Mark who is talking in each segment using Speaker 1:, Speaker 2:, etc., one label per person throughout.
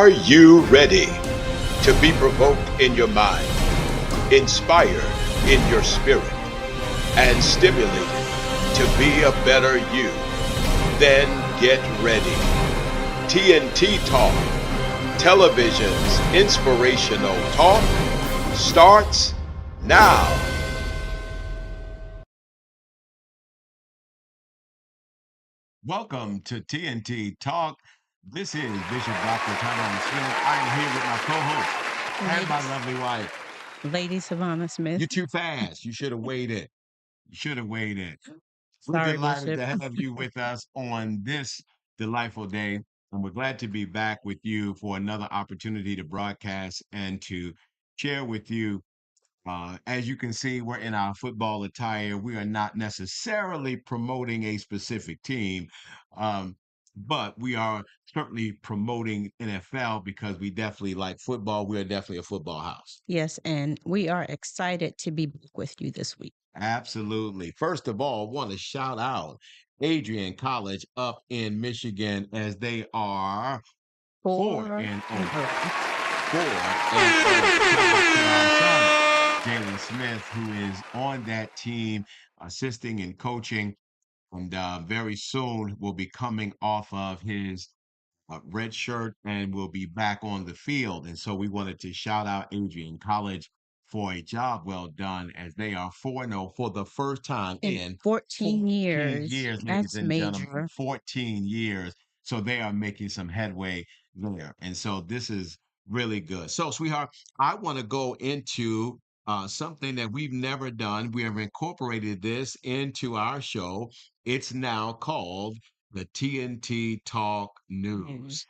Speaker 1: Are you ready to be provoked in your mind, inspired in your spirit, and stimulated to be a better you? Then get ready. TnT Talk, television's inspirational talk, starts now.
Speaker 2: Welcome to TnT Talk. This is Bishop Dr. Tyrone Smith. I am here with my co-host and my lovely wife.
Speaker 3: Lady Savannah Smith.
Speaker 2: You're too fast. You should have waited. You should have waited. We're
Speaker 3: Sorry,
Speaker 2: delighted
Speaker 3: Bishop.
Speaker 2: to have you with us on this delightful day. And we're glad to be back with you for another opportunity to broadcast and to share with you. As you can see, we're in our football attire. We are not necessarily promoting a specific team, um, but we are certainly promoting NFL because we definitely like football. We are definitely a football house.
Speaker 3: Yes, and we are excited to be back with you this week.
Speaker 2: Absolutely. First of all, want to shout out Adrian College up in Michigan as they are 4-0. 4-0. Shout out to our son, Jalen Smith, who is on that team, assisting and coaching, and very soon will be coming off of his red shirt and will be back on the field. And so we wanted to shout out Adrian College for a job well done as they are 4-0 for the first time in
Speaker 3: 14 years.
Speaker 2: years, ladies
Speaker 3: That's
Speaker 2: and gentlemen,
Speaker 3: major.
Speaker 2: 14 years. So they are making some headway there. And so this is really good. So, sweetheart, I want to go into something that we've never done. We have incorporated this into our show. It's now called the TnT Talk News.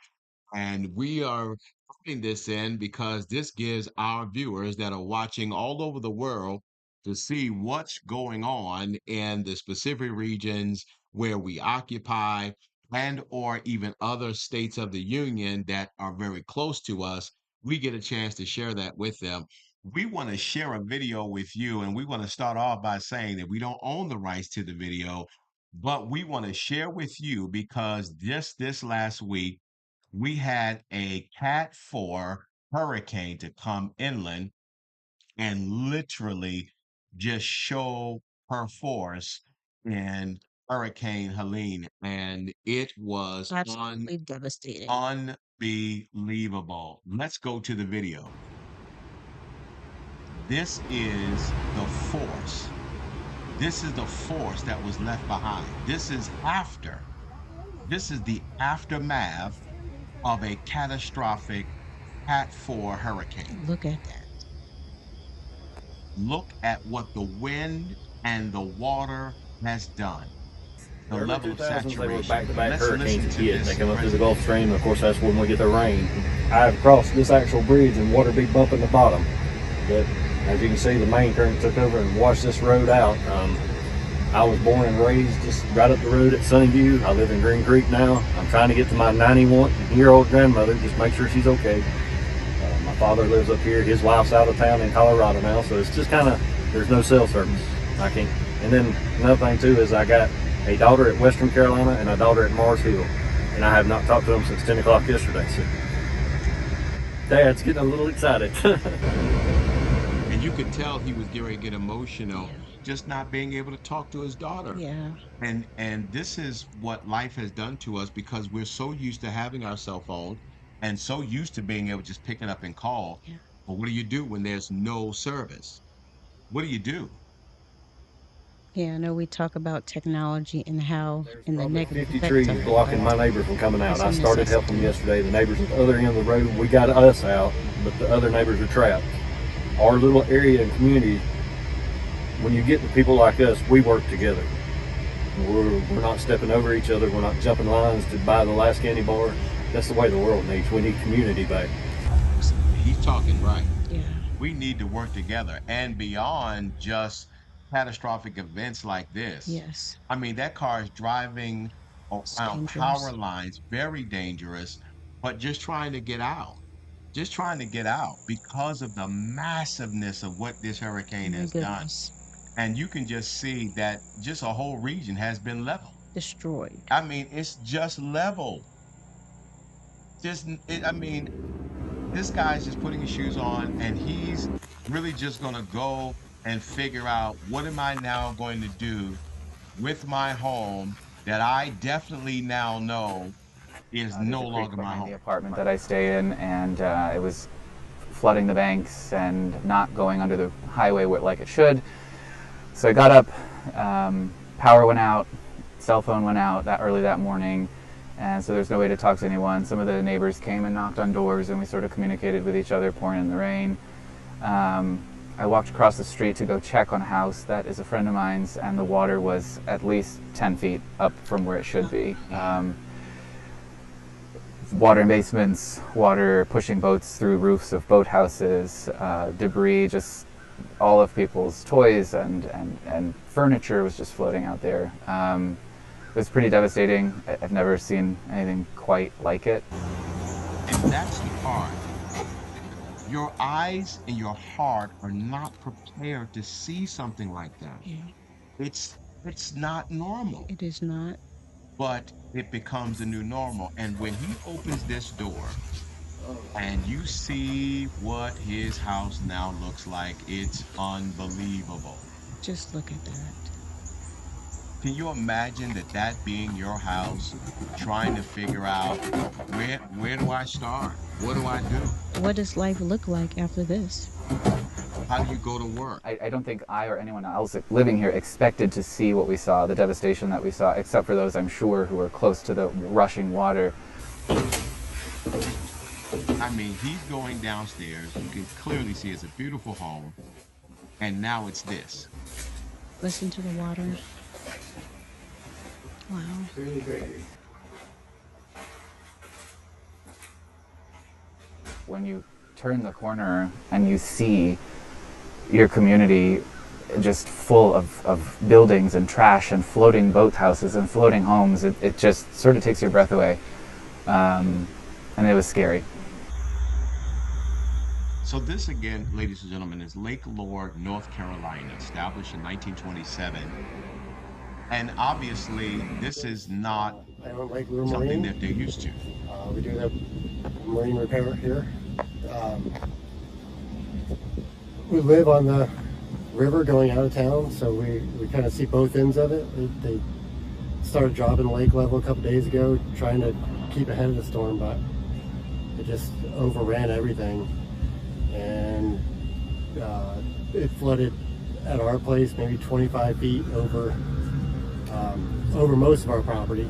Speaker 2: And we are putting this in because this gives our viewers that are watching all over the world to see what's going on in the specific regions where we occupy and or even other states of the union that are very close to us. We get a chance to share that with them. We want to share a video with you, and we want to start off by saying that we don't own the rights to the video, but we want to share with you because just this last week we had a Cat 4 hurricane to come inland and literally just show her force in Hurricane Helene. And it was
Speaker 3: Absolutely devastating.
Speaker 2: unbelievable. Let's go to the video. This is the force. This is the force that was left behind. This is the aftermath of a catastrophic Cat 4 hurricane.
Speaker 3: Look at that.
Speaker 2: Look at what the wind and the water has done. The
Speaker 4: Early
Speaker 2: level of
Speaker 4: 2000s, they were
Speaker 2: saturation.
Speaker 4: back-to-back
Speaker 2: Let's
Speaker 4: hurricanes
Speaker 2: listen
Speaker 4: that
Speaker 2: to
Speaker 4: hit.
Speaker 2: this
Speaker 4: They come up through the
Speaker 2: president.
Speaker 4: Gulf Stream. Of course, that's when we get the rain. I've crossed this actual bridge and water be bumping the bottom. But as you can see, the main current took over and washed this road out. I was born and raised just right up the road at Sunnyview. I live in Green Creek now. I'm trying to get to my 91-year-old grandmother, just make sure she's okay. My father lives up here. His wife's out of town in Colorado now, so it's just kind of, there's no cell service. I can't. And then another thing too is I got a daughter at Western Carolina and a daughter at Mars Hill, and I have not talked to them since 10 o'clock yesterday. So Dad's getting a little excited.
Speaker 2: And you could tell he was getting ready to get emotional, just not being able to talk to his daughter.
Speaker 3: Yeah.
Speaker 2: And this is what life has done to us because we're so used to having our cell phone and so used to being able to just pick it up and call.
Speaker 3: Yeah.
Speaker 2: But what do you do when there's no service? What do you do?
Speaker 3: Yeah, I know we talk about technology and how
Speaker 4: There's
Speaker 3: in the
Speaker 4: probably
Speaker 3: negative
Speaker 4: 50
Speaker 3: effects
Speaker 4: trees
Speaker 3: of it,
Speaker 4: blocking
Speaker 3: but
Speaker 4: my neighbor from coming out.
Speaker 3: it's
Speaker 4: I
Speaker 3: a
Speaker 4: started helping
Speaker 3: necessity.
Speaker 4: yesterday. The neighbors at the other end of the road, we got us out, but the other neighbors are trapped. Our little area and community, when you get to people like us, we work together. We're not stepping over each other. We're not jumping lines to buy the last candy bar. That's the way the world needs. We need community back.
Speaker 2: He's talking right.
Speaker 3: Yeah.
Speaker 2: We need to work together and beyond just catastrophic events like this.
Speaker 3: Yes.
Speaker 2: I mean, that car is driving
Speaker 3: It's
Speaker 2: around power
Speaker 3: dangerous.
Speaker 2: lines, very dangerous, but just trying to get out. Just trying to get out because of the massiveness of what this hurricane
Speaker 3: My
Speaker 2: has done.
Speaker 3: goodness.
Speaker 2: And you can just see that just a whole region has been leveled.
Speaker 3: Destroyed.
Speaker 2: I mean, it's just leveled. I mean, this guy's just putting his shoes on and he's really just going to go and figure out what am I now going to do with my home that I definitely now know is
Speaker 5: There's
Speaker 2: no
Speaker 5: a creek
Speaker 2: longer my
Speaker 5: behind
Speaker 2: home.
Speaker 5: the apartment that I stay in, and it was flooding the banks and not going under the highway like it should. So I got up, power went out, cell phone went out that early that morning, and so there's no way to talk to anyone. Some of the neighbors came and knocked on doors, and we sort of communicated with each other, pouring in the rain. I walked across the street to go check on a house that is a friend of mine's, and the water was at least 10 feet up from where it should be. Water in basements, water pushing boats through roofs of boathouses, debris, just all of people's toys and furniture was just floating out there. It was pretty devastating. I've never seen anything quite like it.
Speaker 2: And that's the part. Your eyes and your heart are not prepared to see something like that.
Speaker 3: Yeah,
Speaker 2: It's not normal,
Speaker 3: it is not.
Speaker 2: but it becomes the new normal. And when he opens this door and you see what his house now looks like, it's unbelievable.
Speaker 3: Just look at that.
Speaker 2: Can you imagine that being your house, trying to figure out where do I start? What do I do?
Speaker 3: What does life look like after this?
Speaker 2: How do you go to work?
Speaker 5: I don't think I or anyone else living here expected to see what we saw, the devastation that we saw, except for those I'm sure who were close to the rushing water.
Speaker 2: I mean, he's going downstairs. You can clearly see it's a beautiful home. And now it's this.
Speaker 3: Listen to the water. Wow.
Speaker 5: When you turn the corner and you see your community just full of buildings and trash and floating boathouses and floating homes, it just sort of takes your breath away. And it was scary.
Speaker 2: So this again, ladies and gentlemen, is Lake Lord, North Carolina, established in 1927. And obviously, this is not
Speaker 6: Lake
Speaker 2: something that they're used to.
Speaker 6: We do have marine repair here. We live on the river going out of town, so we kind of see both ends of it. They started dropping lake level a couple days ago, trying to keep ahead of the storm, but it just overran everything. And it flooded at our place maybe 25 feet over most of our property.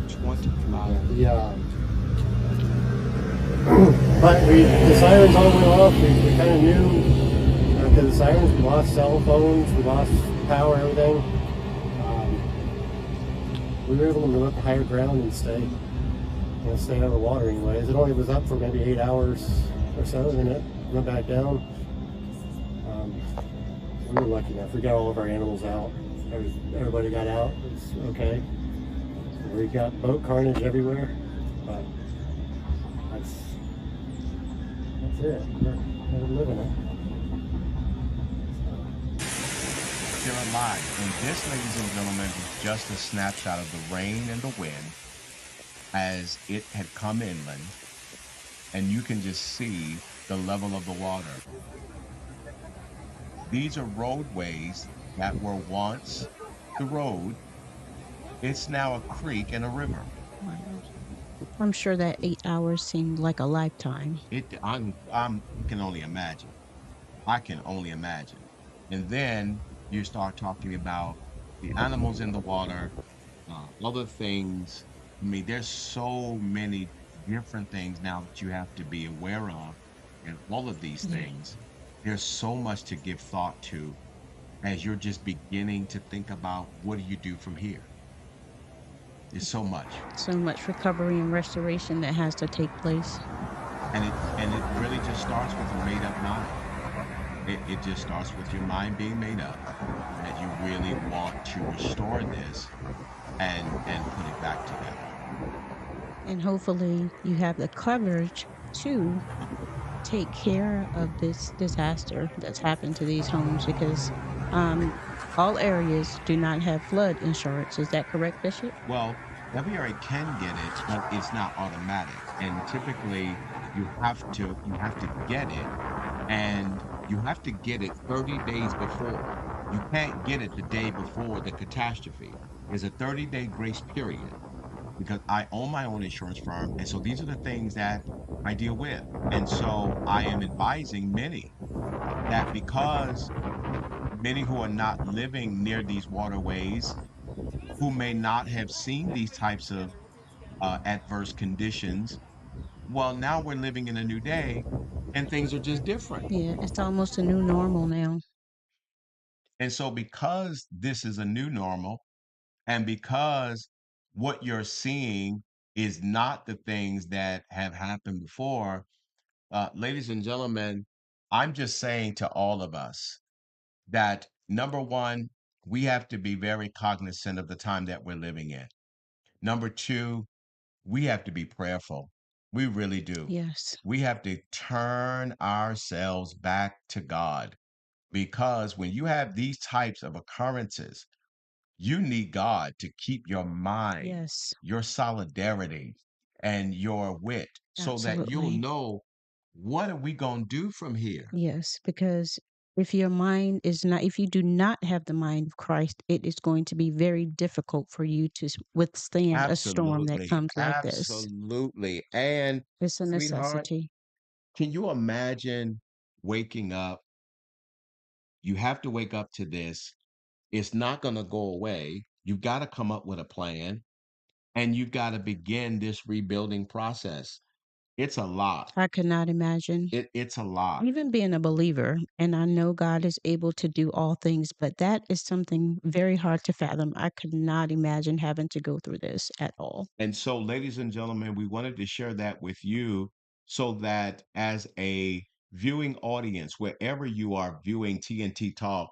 Speaker 2: 25.
Speaker 6: Yeah. But the sirens all went off. We kind of knew because the sirens, we lost cell phones, we lost power, everything. We were able to move up to higher ground and stay out of the water anyways. It only was up for maybe 8 hours or so, then it went back down. We were lucky enough. We got all of our animals out. Everybody got out. It was okay. We got boat carnage everywhere, but that's it. We're living it.
Speaker 2: They're alive. And this, ladies and gentlemen, is just a snapshot of the rain and the wind as it had come inland. And you can just see the level of the water. These are roadways that were once the road. It's now a creek and a river.
Speaker 3: Wow. I'm sure that 8 hours seemed like a lifetime.
Speaker 2: I can only imagine. I can only imagine. And then you start talking about the animals in the water, other things. I mean, there's so many different things now that you have to be aware of, and all of these things. There's so much to give thought to as you're just beginning to think about what do you do from here. There's so much.
Speaker 3: So much recovery and restoration that has to take place.
Speaker 2: And it really just starts with a made up mind. It just starts with your mind being made up that you really want to restore this and put it back together.
Speaker 3: And hopefully you have the courage to take care of this disaster that's happened to these homes, because all areas do not have flood insurance. Is that correct, Bishop?
Speaker 2: Well, every area can get it, but it's not automatic. And typically you have to get it, and you have to get it 30 days before. You can't get it the day before the catastrophe. There's a 30-day grace period because I own my own insurance firm. And so these are the things that I deal with. And so I am advising many that because many who are not living near these waterways, who may not have seen these types of adverse conditions, well, now we're living in a new day and things are just different.
Speaker 3: Yeah, it's almost a new normal now.
Speaker 2: And so, because this is a new normal, and because what you're seeing is not the things that have happened before, ladies and gentlemen, I'm just saying to all of us that number one, we have to be very cognizant of the time that we're living in. Number two, we have to be prayerful. We really do.
Speaker 3: Yes,
Speaker 2: We have to turn ourselves back to God because when you have these types of occurrences, you need God to keep your mind,
Speaker 3: yes,
Speaker 2: your solidarity, and your wit so that you'll
Speaker 3: absolutely.
Speaker 2: know what are we going to do from here?
Speaker 3: Yes, because if your mind is not, if you do not have the mind of Christ, it is going to be very difficult for you to withstand a storm that
Speaker 2: Absolutely.
Speaker 3: comes like this.
Speaker 2: Absolutely. And,
Speaker 3: It's a
Speaker 2: sweetheart,
Speaker 3: necessity.
Speaker 2: can you imagine waking up? You have to wake up to this. It's not going to go away. You've got to come up with a plan and you've got to begin this rebuilding process. It's a lot.
Speaker 3: I could not imagine
Speaker 2: It's a lot.
Speaker 3: even being a believer, and I know God is able to do all things, but that is something very hard to fathom. I could not imagine having to go through this at all.
Speaker 2: And so, ladies and gentlemen, we wanted to share that with you so that as a viewing audience, wherever you are viewing TNT Talk,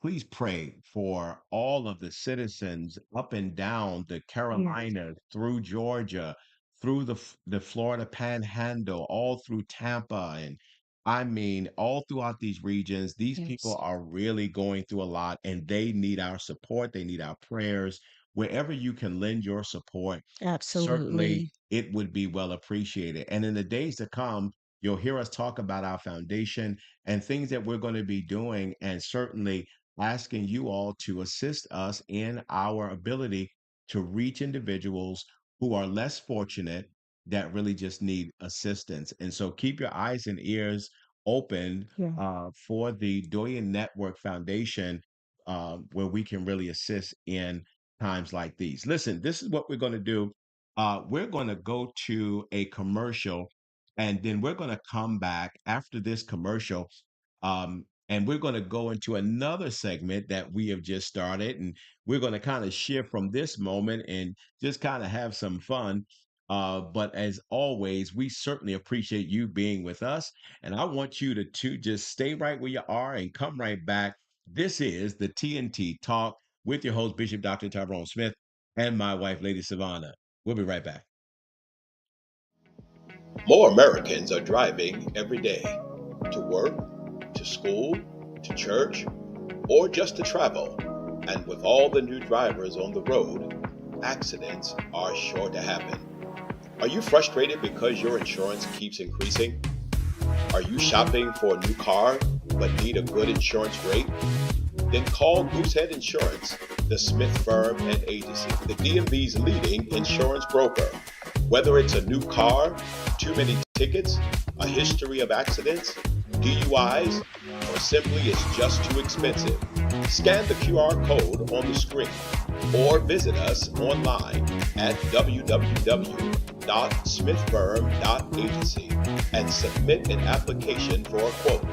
Speaker 2: please pray for all of the citizens up and down the
Speaker 3: Yes,
Speaker 2: Carolinas, through Georgia, through the Florida Panhandle, all through Tampa, and I mean, all throughout these regions. These people
Speaker 3: yes,
Speaker 2: are really going through a lot, and they need our support. They need our prayers. Wherever you can lend your support, certainly
Speaker 3: absolutely.
Speaker 2: it would be well appreciated. And in the days to come, you'll hear us talk about our foundation and things that we're going to be doing, and certainly asking you all to assist us in our ability to reach individuals who are less fortunate that really just need assistance. And so keep your eyes and ears open
Speaker 3: Yeah.
Speaker 2: for the Doyen Network Foundation, where we can really assist in times like these. Listen, this is what we're going to do. We're going to go to a commercial, and then we're going to come back after this commercial. And we're going to go into another segment that we have just started. And we're going to kind of shift from this moment and just kind of have some fun. But as always, we certainly appreciate you being with us. And I want you to just stay right where you are and come right back. This is the TNT Talk with your host, Bishop Dr. Tyrone Smith, and my wife, Lady Savannah. We'll be right back.
Speaker 1: More Americans are driving every day to work, to school, to church, or just to travel. And with all the new drivers on the road, accidents are sure to happen. Are you frustrated because your insurance keeps increasing? Are you shopping for a new car but need a good insurance rate? Then call Goosehead Insurance, the Smith Firm and Agency, the DMV's leading insurance broker. Whether it's a new car, too many tickets, a history of accidents, DUIs, or simply it's just too expensive, scan the QR code on the screen or visit us online at www.smithfirm.agency and submit an application for a quote.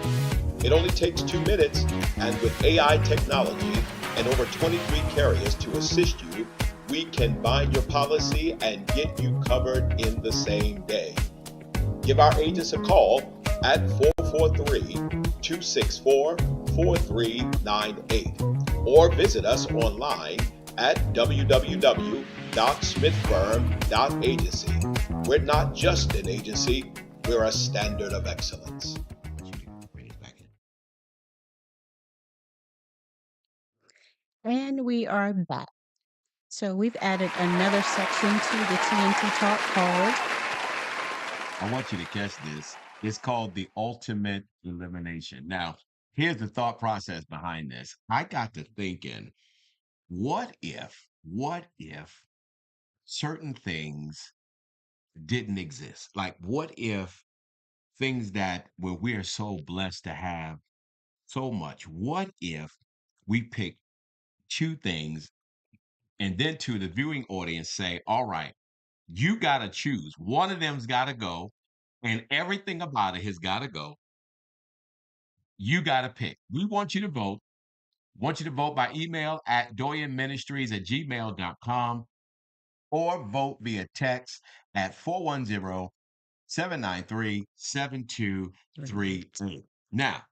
Speaker 1: It only takes 2 minutes, and with AI technology and over 23 carriers to assist you, we can bind your policy and get you covered in the same day. Give our agents a call at 443-264-4398 or visit us online at www.smithfirm.agency. We're not just an agency, we're a standard of excellence.
Speaker 3: And we are back. So we've added another section to the TnT Talk called
Speaker 2: I want you to catch this. It's called the ultimate elimination. Now, here's the thought process behind this. I got to thinking, what if certain things didn't exist? Like, what if things that where we are so blessed to have so much, what if we pick two things and then to the viewing audience say, all right, you got to choose. One of them's got to go, and everything about it has got to go. You got to pick. We want you to vote. Want you to vote by email at doyenministries@gmail.com or vote via text at 410-793-7238. Now,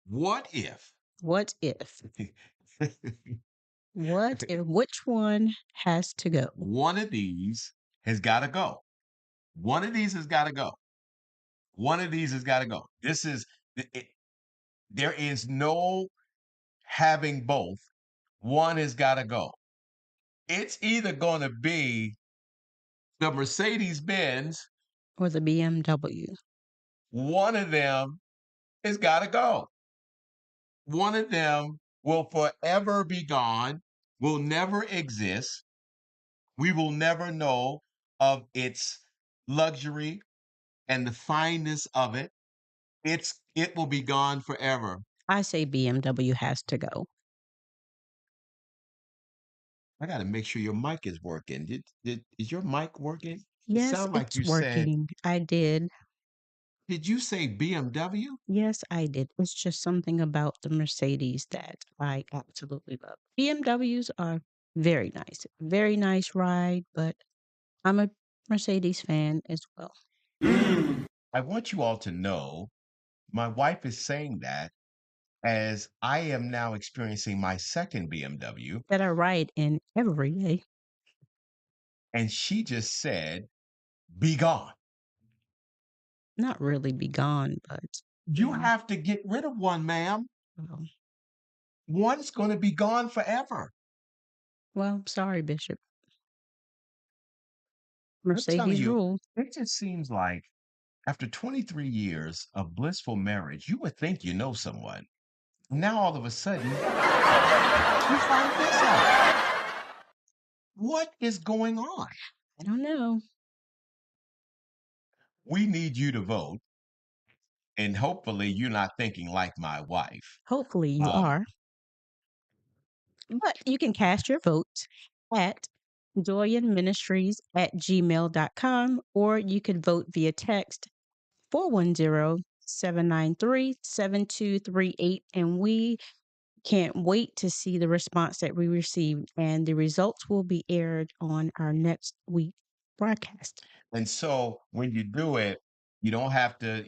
Speaker 2: what if
Speaker 3: What If? What if? Which one has to go?
Speaker 2: one of these has got to go? One of these has got to go. One of these has got to go. This is, it, there is no having both. One has got to go. It's either going to be the Mercedes Benz,
Speaker 3: Or the BMW?
Speaker 2: one of them has got to go. One of them will forever be gone, will never exist. We will never know of its luxury and the fineness of it. It will be gone forever.
Speaker 3: I say BMW has to go.
Speaker 2: I got to make sure your mic is working. Is your mic working? It
Speaker 3: Yes,
Speaker 2: sounds like
Speaker 3: it's
Speaker 2: you said,
Speaker 3: working. I did.
Speaker 2: did you say BMW?
Speaker 3: Yes, I did. It's just something about the Mercedes that I absolutely love. BMWs are very nice ride, but I'm a Mercedes fan as well.
Speaker 2: I want you all to know my wife is saying that as I am now experiencing my second BMW,
Speaker 3: That I ride in every day.
Speaker 2: and she just said, be gone.
Speaker 3: Not really be gone, but
Speaker 2: You
Speaker 3: yeah.
Speaker 2: have to get rid of one, ma'am.
Speaker 3: Well,
Speaker 2: One's going to be gone forever.
Speaker 3: sorry, Bishop.
Speaker 2: I'm telling
Speaker 3: Mercedes
Speaker 2: you,
Speaker 3: rule.
Speaker 2: it just seems like after 23 years of blissful marriage, you would think you know someone. Now all of a sudden, you find this out. What is going on?
Speaker 3: I don't know.
Speaker 2: We need you to vote, and hopefully you're not thinking like my wife.
Speaker 3: Hopefully you
Speaker 2: Um,
Speaker 3: are. But you can cast your vote at doyenministries@gmail.com, or you could vote via text 410-793-7238. And we can't wait to see the response that we received. And the results will be aired on our next week broadcast.
Speaker 2: And so when you do it, you don't have to,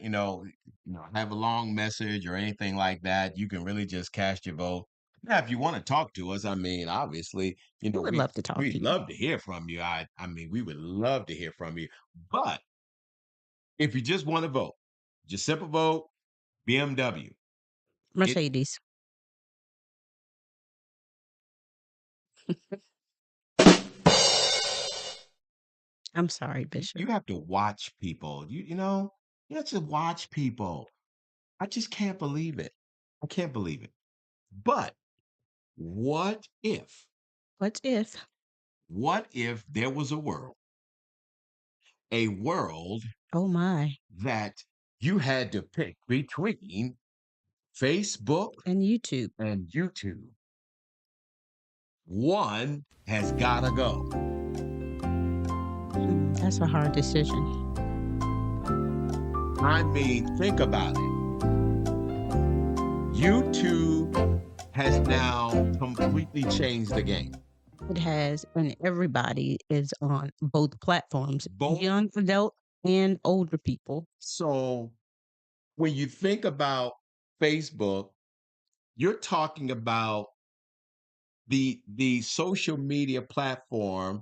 Speaker 2: have a long message or anything like that. You can really just cast your vote. Now, if you want to talk to us, I mean, obviously,
Speaker 3: We would love to talk
Speaker 2: we'd
Speaker 3: to you.
Speaker 2: love to hear from you. I mean, we would love to hear from you. But if you just want to vote, just simple vote, BMW.
Speaker 3: Mercedes. I'm sorry, Bishop.
Speaker 2: You have to watch people. You have to watch people. I just can't believe it. I can't believe it. But what if?
Speaker 3: What if?
Speaker 2: What if there was a world
Speaker 3: Oh my.
Speaker 2: that you had to pick between Facebook
Speaker 3: And YouTube.
Speaker 2: and YouTube? One has got to go.
Speaker 3: That's a hard decision.
Speaker 2: I mean, think about it. YouTube has now completely changed the game.
Speaker 3: It has, and everybody is on both platforms,
Speaker 2: Both.
Speaker 3: young adult and older people.
Speaker 2: So when you think about Facebook, you're talking about the social media platform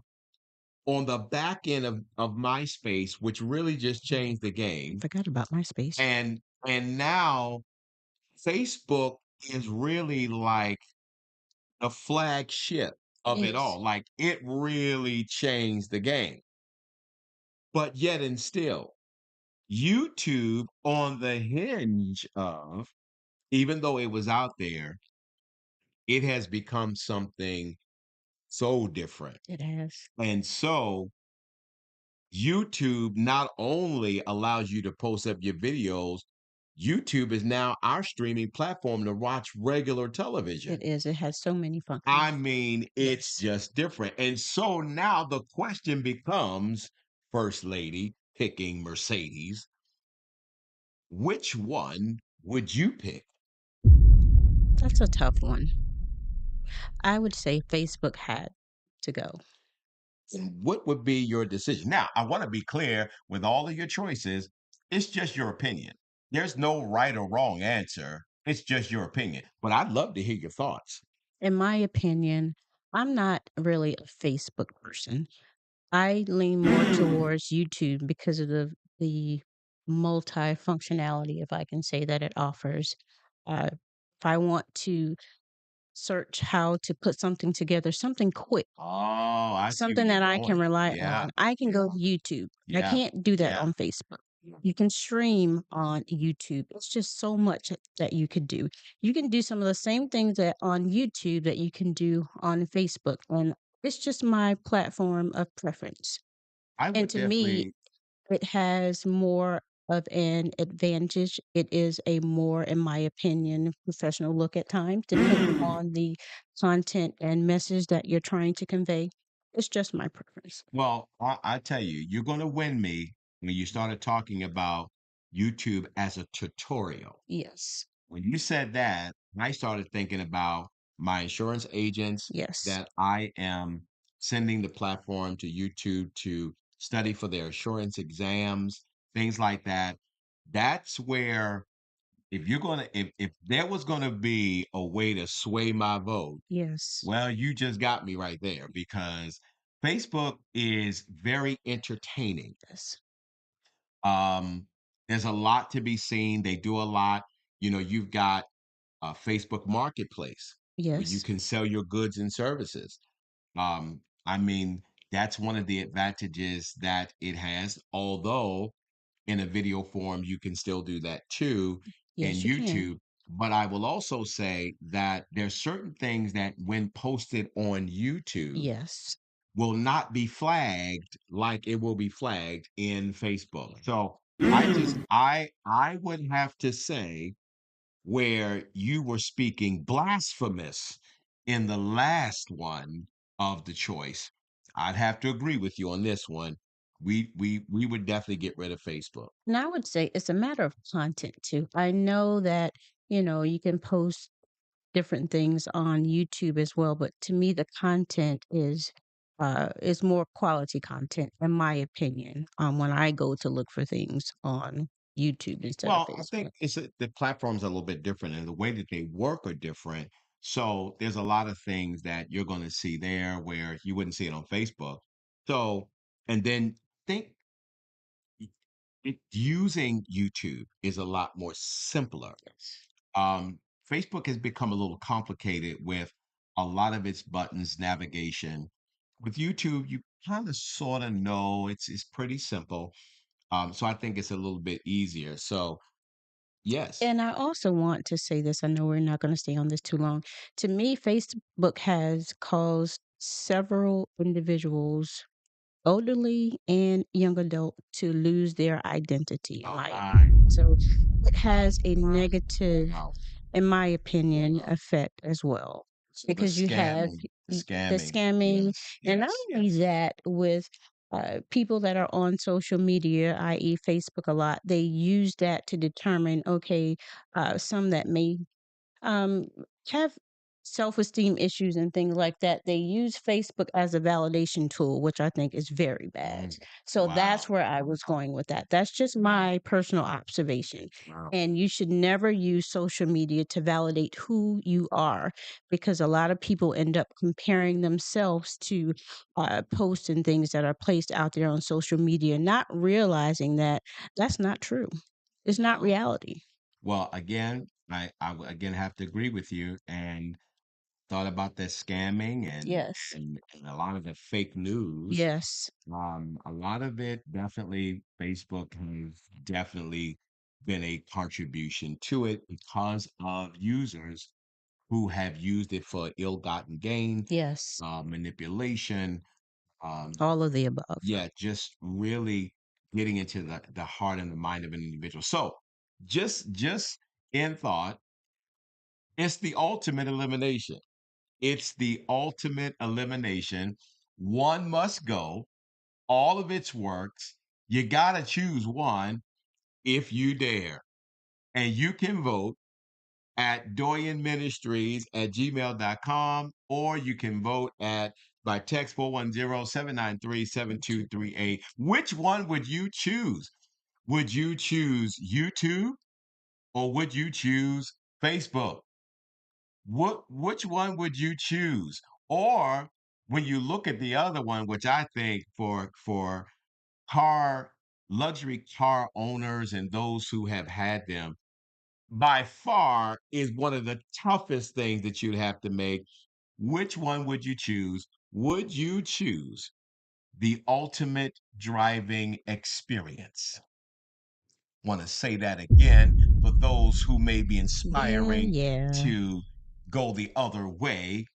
Speaker 2: on the back end of MySpace, which really just changed the game.
Speaker 3: Forgot about MySpace.
Speaker 2: And now Facebook is really like a flagship of it
Speaker 3: Yes,
Speaker 2: all. Like it really changed the game. But yet and still, YouTube on the hinge of, even though it was out there, it has become something so different.
Speaker 3: it has.
Speaker 2: And so YouTube not only allows you to post up your videos, YouTube is now our streaming platform to watch regular television.
Speaker 3: It is. It has so many
Speaker 2: I
Speaker 3: functions.
Speaker 2: mean, it's
Speaker 3: Yes.
Speaker 2: just different. And so now the question becomes, First Lady picking Mercedes, which one would you pick?
Speaker 3: That's a tough one. I would say Facebook had to go.
Speaker 2: And what would be your decision? Now, I want to be clear with all of your choices, it's just your opinion. There's no right or wrong answer. It's just your opinion. But I'd love to hear your thoughts.
Speaker 3: In my opinion, I'm not really a Facebook person. I lean more towards YouTube because of the multifunctionality, if I can say that it offers. If I want to search how to put something together, something quick,
Speaker 2: Oh, I see where
Speaker 3: something
Speaker 2: you're
Speaker 3: that I can
Speaker 2: going.
Speaker 3: rely
Speaker 2: Yeah,
Speaker 3: on, I can go to YouTube. I
Speaker 2: yeah,
Speaker 3: can't do that
Speaker 2: yeah.
Speaker 3: on Facebook. You can stream on YouTube. It's just so much that you could do. You can do some of the same things that on YouTube that you can do on Facebook. And it's just my platform of preference.
Speaker 2: I
Speaker 3: And
Speaker 2: would
Speaker 3: to me,
Speaker 2: definitely.
Speaker 3: it has more of an advantage. It is a more, in my opinion, professional look at times, depending on the content and message that you're trying to convey. It's just my preference.
Speaker 2: Well, I tell you, you're going to win me when you started talking about YouTube as a tutorial.
Speaker 3: Yes.
Speaker 2: When you said that, I started thinking about my insurance agents
Speaker 3: Yes.
Speaker 2: that I am sending the platform to YouTube to study for their insurance exams, things like that. That's where, if you're going to, if there was going to be a way to sway my vote,
Speaker 3: Yes.
Speaker 2: well, you just got me right there because Facebook is very entertaining.
Speaker 3: Yes.
Speaker 2: Um, there's a lot to be seen. They do a lot. You've got a Facebook Marketplace where you
Speaker 3: Yes.
Speaker 2: can sell your goods and services. I mean, that's one of the advantages that it has. Although in a video form, you can still do that too in
Speaker 3: Yes, you can.
Speaker 2: YouTube. But I will also say that there's certain things that when posted on YouTube
Speaker 3: Yes.
Speaker 2: will not be flagged like it will be flagged in Facebook. So I would have to say where you were speaking blasphemous in the last one of the choice, I'd have to agree with you on this one. We would definitely get rid of Facebook.
Speaker 3: And I would say it's a matter of content too. I know that, you can post different things on YouTube as well, but to me the content is more quality content in my opinion, when I go to look for things on YouTube instead of
Speaker 2: Well, I think
Speaker 3: Facebook.
Speaker 2: the platforms are a little bit different and the way that they work are different. So there's a lot of things that you're going to see there where you wouldn't see it on Facebook. So, and then think using YouTube is a lot more simpler.
Speaker 3: Yes.
Speaker 2: Facebook has become a little complicated with a lot of its buttons, navigation. With YouTube, you kind of sort of know it's pretty simple. So I think it's a little bit easier. So yes.
Speaker 3: And I also want to say this, I know we're not going to stay on this too long. To me, Facebook has caused several individuals, elderly and young adult, to lose their identity, in
Speaker 2: All
Speaker 3: my
Speaker 2: right.
Speaker 3: opinion. So it has a negative,
Speaker 2: Wow.
Speaker 3: in my opinion, effect as well.
Speaker 2: So
Speaker 3: Because you have
Speaker 2: the
Speaker 3: the
Speaker 2: scamming.
Speaker 3: scamming,
Speaker 2: Yes,
Speaker 3: and not
Speaker 2: yes.
Speaker 3: only that, with people that are on social media, i.e., Facebook a lot, they use that to determine, okay, some that may um, have self-esteem issues and things like that, they use Facebook as a validation tool, which I think is very bad.
Speaker 2: Mm,
Speaker 3: So that's
Speaker 2: wow.
Speaker 3: where I was going with that. That's just my personal observation.
Speaker 2: Wow.
Speaker 3: And you should never use social media to validate who you are, because a lot of people end up comparing themselves to posts and things that are placed out there on social media, not realizing that that's not true. It's not
Speaker 2: Wow.
Speaker 3: reality.
Speaker 2: Well, again, I would again have to agree with you. And thought about that scamming
Speaker 3: Yes.
Speaker 2: and a lot of the fake news.
Speaker 3: Yes.
Speaker 2: A lot of it definitely Facebook has definitely been a contribution to it because of users who have used it for ill-gotten gain,
Speaker 3: Yes.
Speaker 2: manipulation, um,
Speaker 3: All of the above.
Speaker 2: yeah, just really getting into the heart and the mind of an individual. So just in thought, it's the ultimate elimination. It's the ultimate elimination. One must go, all of its works. You gotta choose one if you dare. And you can vote at doyenministries@gmail.com, or you can vote at by text 410-793-7238. Which one would you choose? Would you choose YouTube or would you choose Facebook? Which one would you choose? Or when you look at the other one, which I think for car luxury car owners and those who have had them, by far is one of the toughest things that you'd have to make. Which one would you choose? Would you choose the ultimate driving experience? Want to say that again for those who may be
Speaker 3: Yeah,
Speaker 2: inspiring
Speaker 3: yeah.
Speaker 2: to go the other way.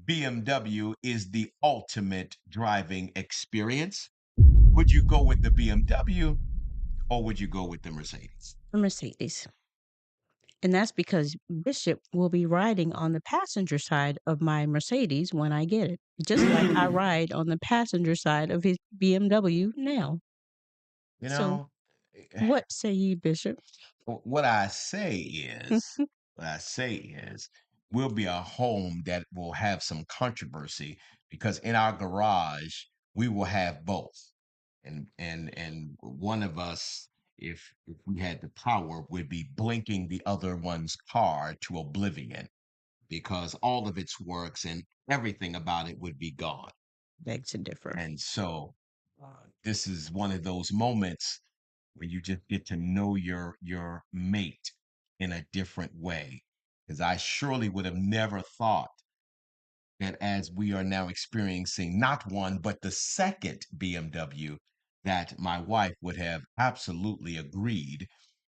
Speaker 2: BMW is the ultimate driving experience. Would you go with the BMW or would you go with the Mercedes?
Speaker 3: A Mercedes. And that's because Bishop will be riding on the passenger side of my Mercedes when I get it, just like I ride on the passenger side of his BMW now.
Speaker 2: You
Speaker 3: So,
Speaker 2: know,
Speaker 3: what say ye, Bishop?
Speaker 2: what I say is, what I say is, we'll be a home that will have some controversy because in our garage we will have both, and one of us, if we had the power, would be blinking the other one's car to oblivion because all of its works and everything about it would be gone.
Speaker 3: Beg to differ.
Speaker 2: And so, this is one of those moments where you just get to know your mate in a different way. Because I surely would have never thought that as we are now experiencing not one but the second BMW, that my wife would have absolutely agreed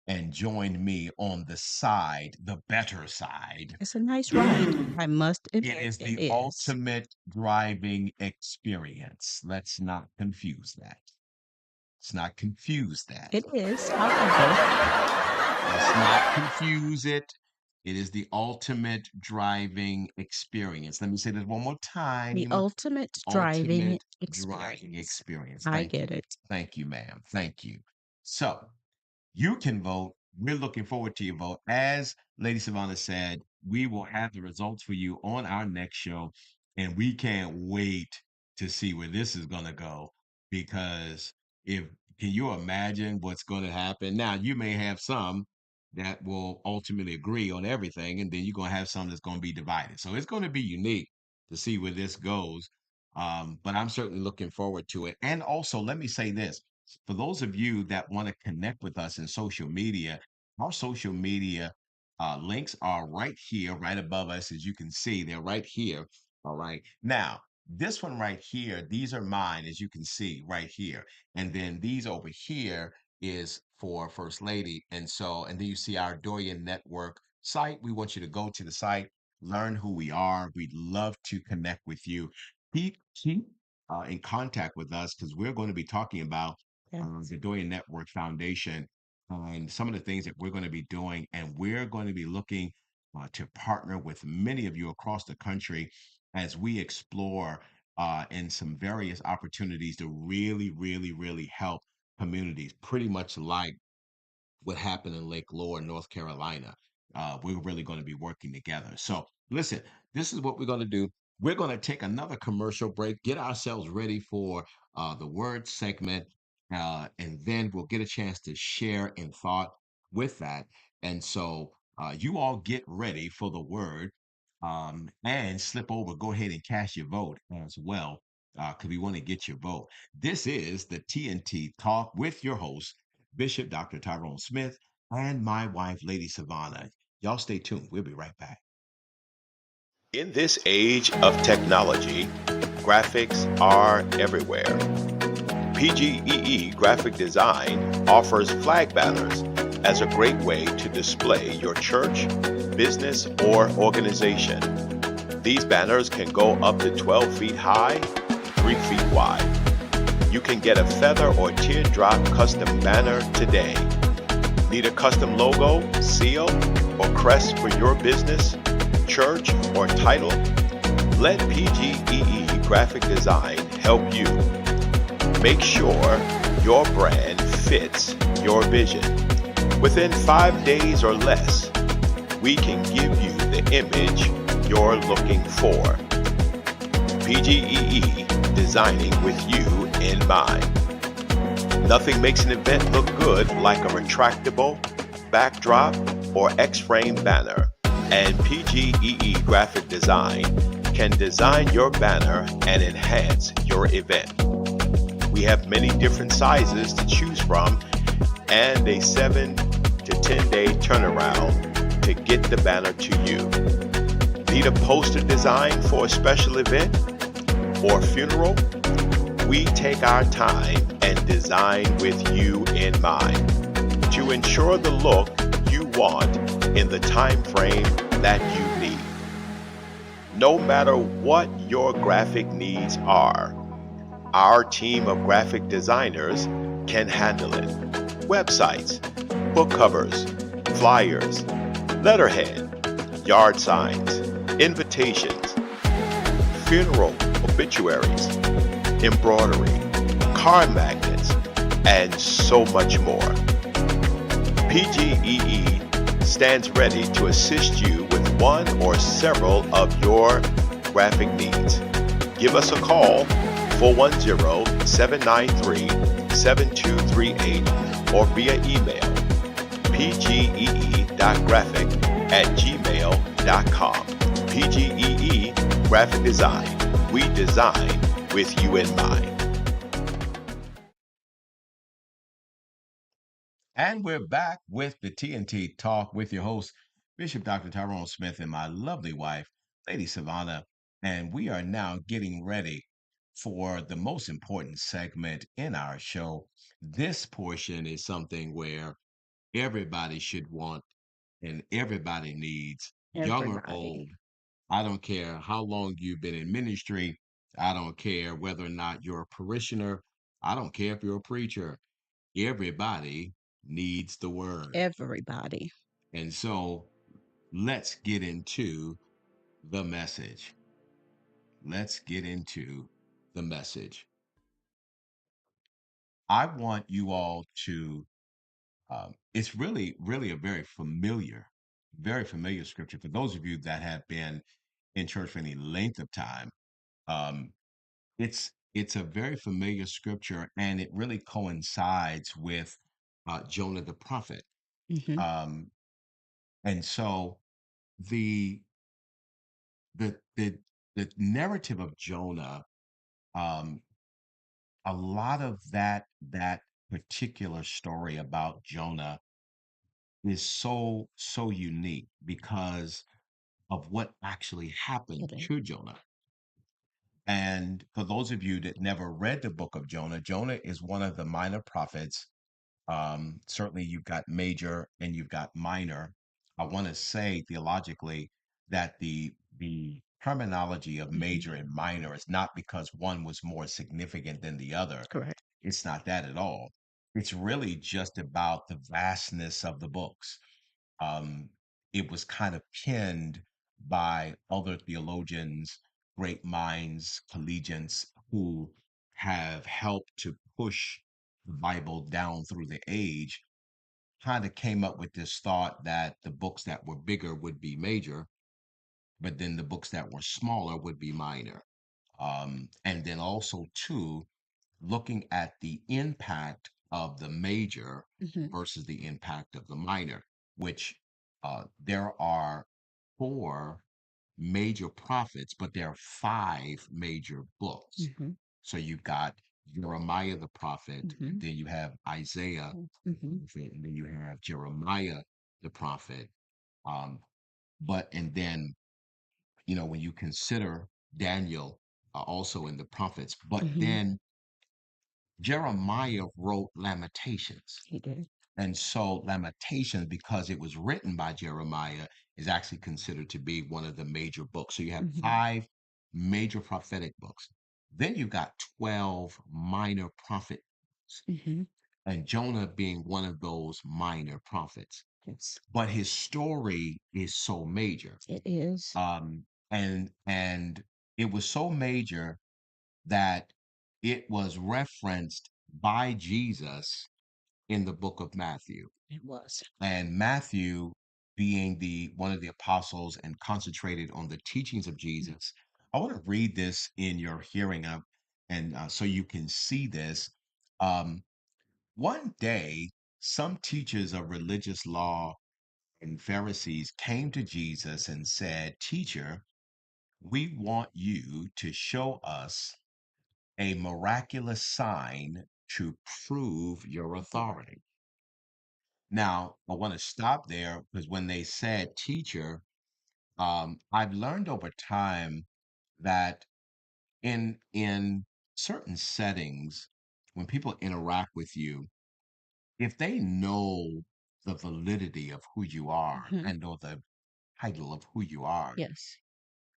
Speaker 2: and joined me on the side, the better side.
Speaker 3: It's a nice ride. I must
Speaker 2: It
Speaker 3: admit
Speaker 2: is
Speaker 3: it
Speaker 2: the
Speaker 3: is.
Speaker 2: ultimate driving experience. Let's not confuse that. Let's not confuse that.
Speaker 3: It is. However,
Speaker 2: Let's not confuse it. It is the ultimate driving experience. Let me say this one more
Speaker 3: the
Speaker 2: time.
Speaker 3: ultimate driving
Speaker 2: Ultimate driving
Speaker 3: experience.
Speaker 2: experience.
Speaker 3: I
Speaker 2: Thank
Speaker 3: get
Speaker 2: you.
Speaker 3: it.
Speaker 2: Thank you, ma'am. Thank you. So, you can vote. We're looking forward to your vote. As Lady Savannah said, we will have the results for you on our next show. And we can't wait to see where this is going to go. Because if can you imagine what's going to happen? Now, you may have some that will ultimately agree on everything, and then you're going to have some that's going to be divided. So it's going to be unique to see where this goes. But I'm certainly looking forward to it. And also, let me say this for those of you that want to connect with us in social media, our social media links are right here, right above us. As you can see, they're right here. All right. Now, this one right here, these are mine, as you can see right here. And then these over here is for First Lady. And so, and then you see our Dorian Network site. We want you to go to the site, learn who we are. We'd love to connect with you. Keep in contact with us because we're going to be talking about
Speaker 3: Yes.
Speaker 2: the Dorian Network Foundation and some of the things that we're going to be doing. And we're going to be looking to partner with many of you across the country as we explore in some various opportunities to really, really, really help communities, pretty much like what happened in Lake Lore, North Carolina. We're really going to be working together. So, listen, this is what we're going to do. We're going to take another commercial break, get ourselves ready for the word segment, and then we'll get a chance to share in thought with that. And so, you all get ready for the word and slip over, go ahead and cast your vote as well, because we want to get your vote. This is the TnT Talk with your host, Bishop Dr. Tyrone Smith, and my wife, Lady Savannah. Y'all stay tuned. We'll be right back.
Speaker 1: In this age of technology, graphics are everywhere. PGEE Graphic Design offers flag banners as a great way to display your church, business, or organization. These banners can go up to 12 feet high, 3 feet wide. You can get a feather or teardrop custom banner today. Need a custom logo, seal, or crest for your business, church, or title? Let PGEE Graphic Design help you. Make sure your brand fits your vision. Within 5 days or less, we can give you the image you're looking for. PGEE, designing with you in mind. Nothing makes an event look good like a retractable, backdrop, or X-frame banner, and PGEE Graphic Design can design your banner and enhance your event. We have many different sizes to choose from and a 7 to 10 day turnaround to get the banner to you. Need a poster design for a special event or funeral? We take our time and design with you in mind to ensure the look you want in the time frame that you need. No matter what your graphic needs are, our team of graphic designers can handle it. Websites, book covers, flyers, letterhead, yard signs, invitations, funeral obituaries, embroidery, car magnets, and so much more. PGEE stands ready to assist you with one or several of your graphic needs. Give us a call 410-793-7238 or via email pgee.graphic@gmail.com. PGEE Graphic Design. We design with you in mind.
Speaker 2: And we're back with the TnT Talk with your host, Bishop Dr. Tyrone Smith, and my lovely wife, Lady Savannah. And we are now getting ready for the most important segment in our show. This portion is something where everybody should want and everybody needs, young or
Speaker 3: Everybody.
Speaker 2: old. I don't care how long you've been in ministry. I don't care whether or not you're a parishioner. I don't care if you're a preacher. Everybody needs the word.
Speaker 3: Everybody.
Speaker 2: And so let's get into the message. Let's get into the message. I want you all to, it's really a very familiar scripture. For those of you that have been in church for any length of time, um, it's a very familiar scripture, and it really coincides with Jonah the prophet.
Speaker 3: Hmm.
Speaker 2: Um, and so the the the the narrative of Jonah, um, a lot of that particular story about Jonah is so unique because of what actually happened
Speaker 3: It is.
Speaker 2: to Jonah. And for those of you that never read the book of Jonah, Jonah is one of the minor prophets. Certainly, you've got major and you've got minor. I want to say theologically that the terminology of
Speaker 3: Hmm.
Speaker 2: major and minor is not because one was more significant than the other.
Speaker 3: Correct.
Speaker 2: It's not that at all. It's really just about the vastness of the books. Um, it was kind of penned by other theologians, great minds, collegians who have helped to push the Bible down through the age, kind of came up with this thought that the books that were bigger would be major, but then the books that were smaller would be minor. And then also, too, looking at the impact of the major
Speaker 3: Hmm.
Speaker 2: versus the impact of the minor, which there are four major prophets, but there are five major books.
Speaker 3: Hmm.
Speaker 2: So you've got Jeremiah the prophet,
Speaker 3: Hmm.
Speaker 2: and then you have Isaiah the
Speaker 3: Hmm.
Speaker 2: prophet, and then you have Jeremiah the prophet. Um, but and then when you consider Daniel also in the prophets, but
Speaker 3: Hmm.
Speaker 2: then Jeremiah wrote Lamentations.
Speaker 3: He did.
Speaker 2: And so Lamentations, because it was written by Jeremiah, is actually considered to be one of the major books. So you have
Speaker 3: Hmm.
Speaker 2: 5 major prophetic books. Then you've got 12 minor prophet,
Speaker 3: Hmm.
Speaker 2: and Jonah being one of those minor prophets.
Speaker 3: Yes,
Speaker 2: But his story is so major.
Speaker 3: it is.
Speaker 2: And it was so major that it was referenced by Jesus in the book of Matthew.
Speaker 3: It was.
Speaker 2: And Matthew, being the one of the apostles and concentrated on the teachings of Jesus, I want to read this in your hearing of, and so you can see this. Um, One day, some teachers of religious law and Pharisees came to Jesus and said, "Teacher, we want you to show us a miraculous sign to prove your authority." Now, I want to stop there because when they said teacher, I've learned over time that in certain settings, when people interact with you, if they know the validity of who you are
Speaker 3: Hmm.
Speaker 2: and know the title of who you are,
Speaker 3: Yes.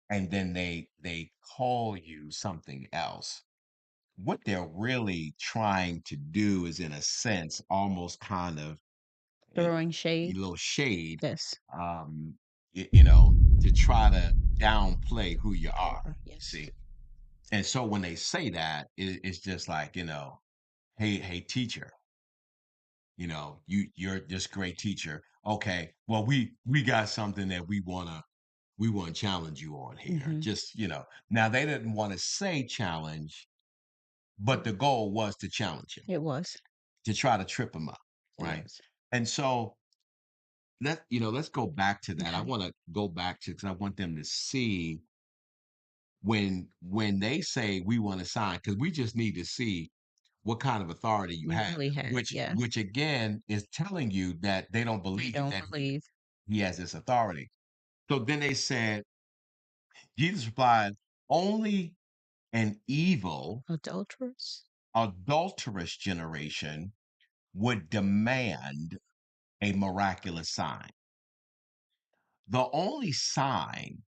Speaker 2: and then they call you something else, what they're really trying to do is, in a sense, almost kind of a,
Speaker 3: Throwing
Speaker 2: a
Speaker 3: shade.
Speaker 2: little shade,
Speaker 3: Yes.
Speaker 2: um, you know, to try to downplay who you are.
Speaker 3: Yes.
Speaker 2: See, and so when they say that, it's just like, hey, teacher, you're this great teacher. Okay, well, we got something that we want to challenge you on here.
Speaker 3: Hmm.
Speaker 2: Just, now they didn't want to say challenge, but the goal was to challenge him,
Speaker 3: It was.
Speaker 2: to try to trip him up,
Speaker 3: It
Speaker 2: right?
Speaker 3: was.
Speaker 2: And so let's go back to that. I
Speaker 3: Okay.
Speaker 2: want to go back to, because I want them to see when they say we want to sign, because we just need to see what kind of authority you
Speaker 3: You
Speaker 2: have,
Speaker 3: really had.
Speaker 2: which
Speaker 3: Yeah.
Speaker 2: which again is telling you that they don't
Speaker 3: They
Speaker 2: believe
Speaker 3: don't
Speaker 2: that
Speaker 3: believe.
Speaker 2: he has this authority. So then they said, Jesus replied, only an evil,
Speaker 3: Adulterous.
Speaker 2: adulterous generation would demand a miraculous sign. The only sign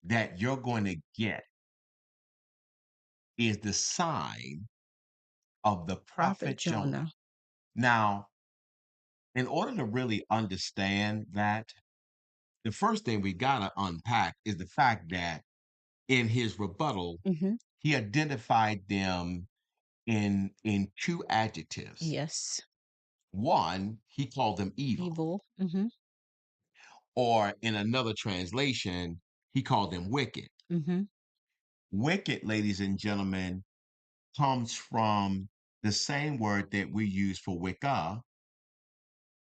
Speaker 2: that you're going to get is the sign of the
Speaker 3: Prophet
Speaker 2: prophet Jonah.
Speaker 3: Jonah.
Speaker 2: Now, in order to really understand that, the first thing we got to unpack is the fact that in his rebuttal,
Speaker 3: Hmm.
Speaker 2: he identified them in 2 adjectives.
Speaker 3: Yes.
Speaker 2: One, he called them evil,
Speaker 3: Evil. Hmm.
Speaker 2: or in another translation, he called them wicked.
Speaker 3: Hmm.
Speaker 2: Wicked, ladies and gentlemen, comes from the same word that we use for Wicca,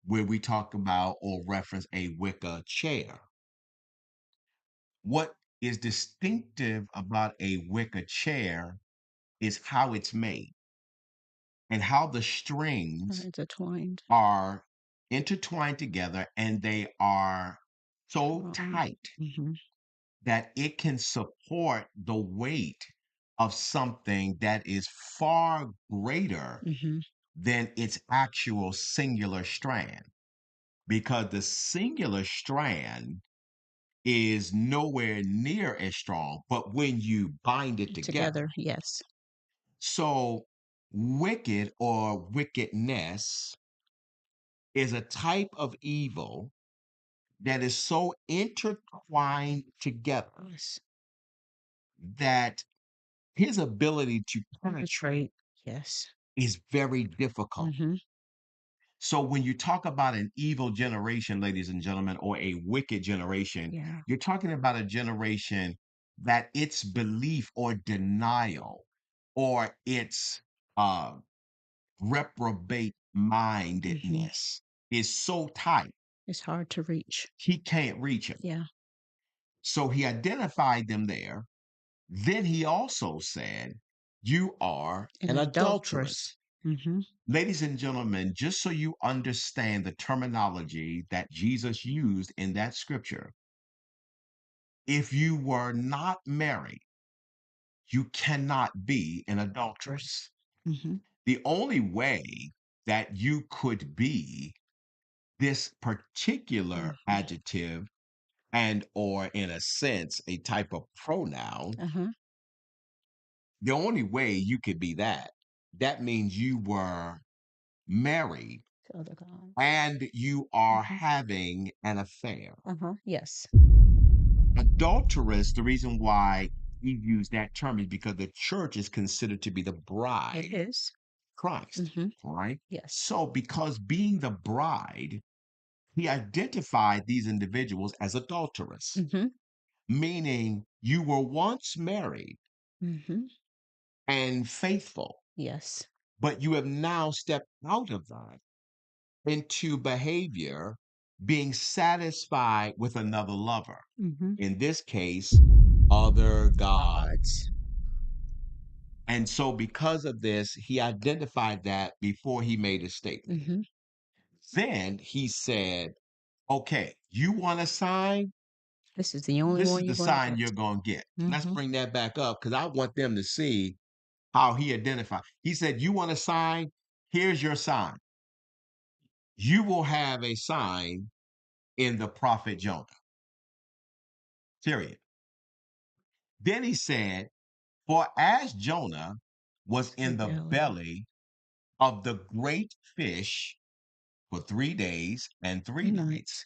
Speaker 2: where we talk about or reference a Wicca chair. What is distinctive about a Wicca chair is how it's made and how the
Speaker 3: Are
Speaker 2: strings
Speaker 3: intertwined.
Speaker 2: are intertwined together, and they are so
Speaker 3: Strong.
Speaker 2: tight
Speaker 3: Hmm.
Speaker 2: that it can support the weight of something that is far greater
Speaker 3: Hmm.
Speaker 2: than its actual singular strand, because the singular strand is nowhere near as strong, but when you bind it
Speaker 3: Together.
Speaker 2: together.
Speaker 3: Yes.
Speaker 2: So, wicked or wickedness is a type of evil that is so intertwined together
Speaker 3: Yes.
Speaker 2: that his ability to penetrate
Speaker 3: Penetrate. Yes.
Speaker 2: is very difficult.
Speaker 3: Hmm.
Speaker 2: So when you talk about an evil generation, ladies and gentlemen, or a wicked generation,
Speaker 3: Yeah.
Speaker 2: you're talking about a generation that its belief or denial or its uh, reprobate
Speaker 3: Hmm.
Speaker 2: mindedness is so tight,
Speaker 3: It's hard to reach.
Speaker 2: he can't reach him.
Speaker 3: Yeah.
Speaker 2: So he identified them there. Then he also said, "You are
Speaker 3: An
Speaker 2: an
Speaker 3: adulteress.
Speaker 2: adulteress."
Speaker 3: Hmm.
Speaker 2: Ladies and gentlemen, just so you understand the terminology that Jesus used in that scripture, if you were not married, you cannot be an adulteress.
Speaker 3: Mhm.
Speaker 2: The only way that you could be this particular
Speaker 3: Mhm.
Speaker 2: adjective and or in a sense a type of pronoun,
Speaker 3: Uh-huh.
Speaker 2: the only way you could be that means you were married
Speaker 3: To other gods.
Speaker 2: and you are
Speaker 3: Mhm.
Speaker 2: having an affair.
Speaker 3: Uh-huh. Yes.
Speaker 2: Adulteress, the reason why he used that term is because the church is considered to be the
Speaker 3: It
Speaker 2: bride,
Speaker 3: is.
Speaker 2: Christ,
Speaker 3: Mhm.
Speaker 2: right?
Speaker 3: Yes.
Speaker 2: So, because being the bride, he identified these individuals as adulterous,
Speaker 3: Mhm.
Speaker 2: meaning you were once married
Speaker 3: Mhm.
Speaker 2: and faithful,
Speaker 3: Yes.
Speaker 2: but you have now stepped out of that into behavior being satisfied with another lover.
Speaker 3: Mhm.
Speaker 2: In this case, other God.
Speaker 3: Gods.
Speaker 2: And so, because of this, he identified that before he made his statement.
Speaker 3: Mhm.
Speaker 2: Then he said, okay, you want a sign?
Speaker 3: This is the only
Speaker 2: This
Speaker 3: one
Speaker 2: is the
Speaker 3: you're going to
Speaker 2: sign
Speaker 3: get.
Speaker 2: you're going to get. Let's
Speaker 3: Mhm.
Speaker 2: bring that back up because I want them to see how he identified. He said, you want a sign? Here's your sign. You will have a sign in the prophet Jonah. Period. Then he said, for as Jonah was
Speaker 3: The
Speaker 2: in the
Speaker 3: belly.
Speaker 2: belly of the great fish for 3 days and 3 nights,
Speaker 3: Nights.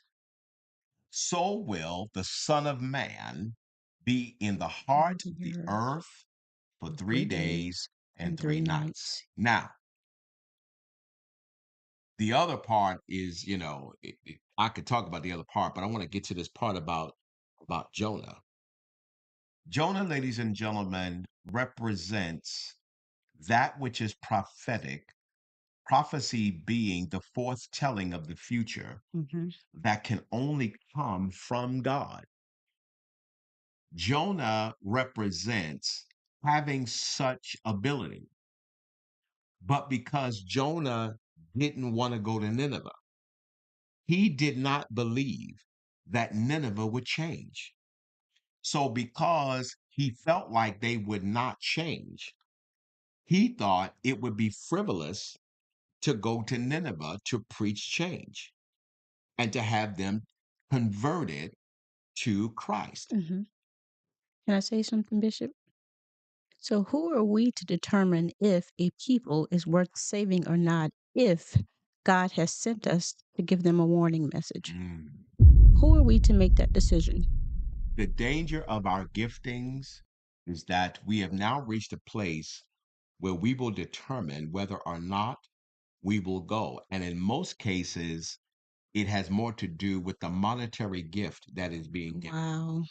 Speaker 2: so will the Son of Man be in the
Speaker 3: Over
Speaker 2: heart
Speaker 3: the
Speaker 2: of the
Speaker 3: earth.
Speaker 2: earth for
Speaker 3: For
Speaker 2: 3
Speaker 3: 3 days
Speaker 2: days and
Speaker 3: and
Speaker 2: 3
Speaker 3: three
Speaker 2: nights.
Speaker 3: nights.
Speaker 2: Now, the other part is, I could talk about the other part, but I want to get to this part about Jonah. Jonah, ladies and gentlemen, represents that which is prophetic, prophecy being the foretelling of the future
Speaker 3: Mhm.
Speaker 2: that can only come from God. Jonah represents having such ability, but because Jonah didn't want to go to Nineveh, he did not believe that Nineveh would change. So, because he felt like they would not change, he thought it would be frivolous to go to Nineveh to preach change and to have them converted to Christ.
Speaker 3: Mhm. Can I say something, Bishop? So, who are we to determine if a people is worth saving or not if God has sent us to give them a warning message?
Speaker 2: Mm.
Speaker 3: Who are we to make that decision?
Speaker 2: The danger of our giftings is that we have now reached a place where we will determine whether or not we will go. And in most cases, it has more to do with the monetary gift that is being given.
Speaker 3: Wow.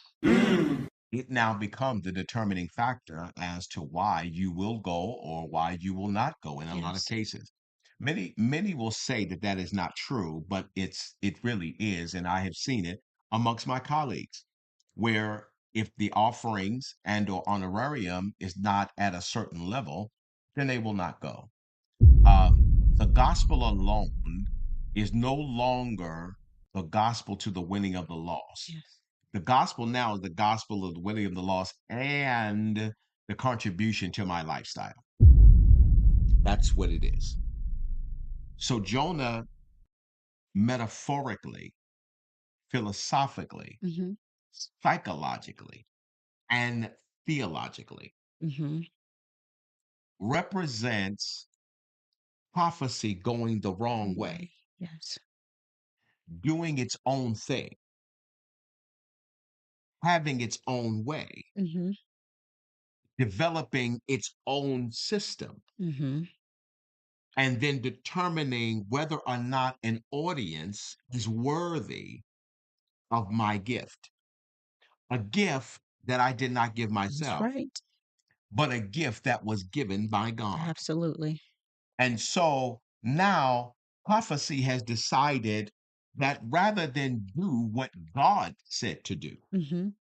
Speaker 2: It now becomes the determining factor as to why you will go or why you will not go in a lot of
Speaker 3: Yes.
Speaker 2: cases. Many will say that that is not true, but it really is, and I have seen it amongst my colleagues, where if the offerings and or honorarium is not at a certain level, then they will not go. The gospel alone is no longer the gospel to the winning of the lost.
Speaker 3: Yes.
Speaker 2: The gospel now is the gospel of the winning of the lost and the contribution to my lifestyle. That's what it is. So Jonah, metaphorically, philosophically,
Speaker 3: Mhm.
Speaker 2: psychologically, and theologically,
Speaker 3: Mhm.
Speaker 2: represents prophecy going the wrong way,
Speaker 3: Way. Yes.
Speaker 2: doing its own thing, having its own way,
Speaker 3: Mhm.
Speaker 2: developing its own system,
Speaker 3: Mhm.
Speaker 2: and then determining whether or not an audience is worthy of my gift. A gift that I did not give
Speaker 3: That's
Speaker 2: myself,
Speaker 3: right.
Speaker 2: but a gift that was given by God.
Speaker 3: Absolutely.
Speaker 2: And so now prophecy has decided that rather than do what God said to do,
Speaker 3: Mhm.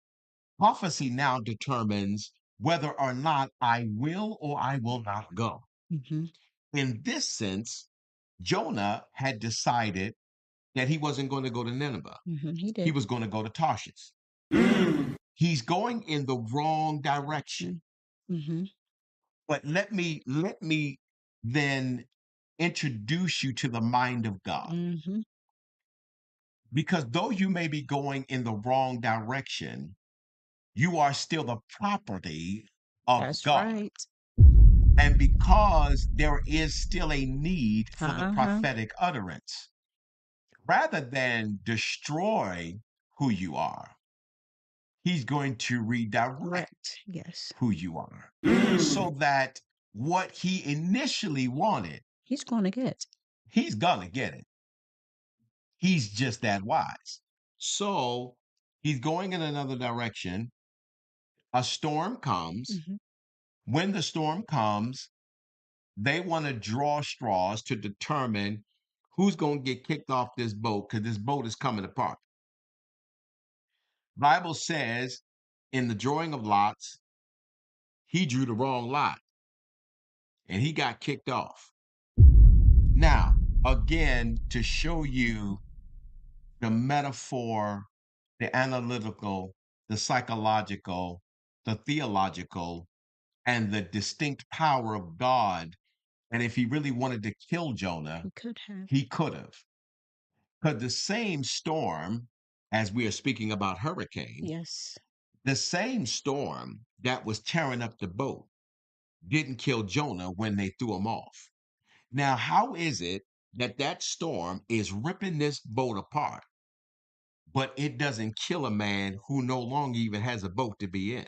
Speaker 2: prophecy now determines whether or not I will or I will not go.
Speaker 3: Mhm.
Speaker 2: In this sense, Jonah had decided that he wasn't going to go to Nineveh.
Speaker 3: Mhm. He
Speaker 2: He
Speaker 3: did.
Speaker 2: was going to go to Tarshish. He's going in the wrong direction.
Speaker 3: Mm-hmm.
Speaker 2: But let me then introduce you to the mind of God.
Speaker 3: Mm-hmm.
Speaker 2: Because though you may be going in the wrong direction, you are still the property of
Speaker 3: That's
Speaker 2: God.
Speaker 3: right.
Speaker 2: And because there is still a need for the
Speaker 3: Uh-huh.
Speaker 2: prophetic utterance, rather than destroy who you are, he's going to redirect
Speaker 3: Correct. Yes.
Speaker 2: who you are so that what he initially wanted,
Speaker 3: He's going to get.
Speaker 2: he's going to get it. He's just that wise. So he's going in another direction. A storm comes.
Speaker 3: Mm-hmm.
Speaker 2: When the storm comes, they want to draw straws to determine who's going to get kicked off this boat because this boat is coming apart. Bible says in the drawing of lots, he drew the wrong lot and he got kicked off. Now, again, to show you the metaphor, the analytical, the psychological, the theological, and the distinct power of God. And if he really wanted to kill Jonah,
Speaker 3: He could have.
Speaker 2: he could have. Because the same storm, as we are speaking about hurricane,
Speaker 3: Yes.
Speaker 2: the same storm that was tearing up the boat didn't kill Jonah when they threw him off. Now, how is it that that storm is ripping this boat apart, but it doesn't kill a man who no longer even has a boat to be in?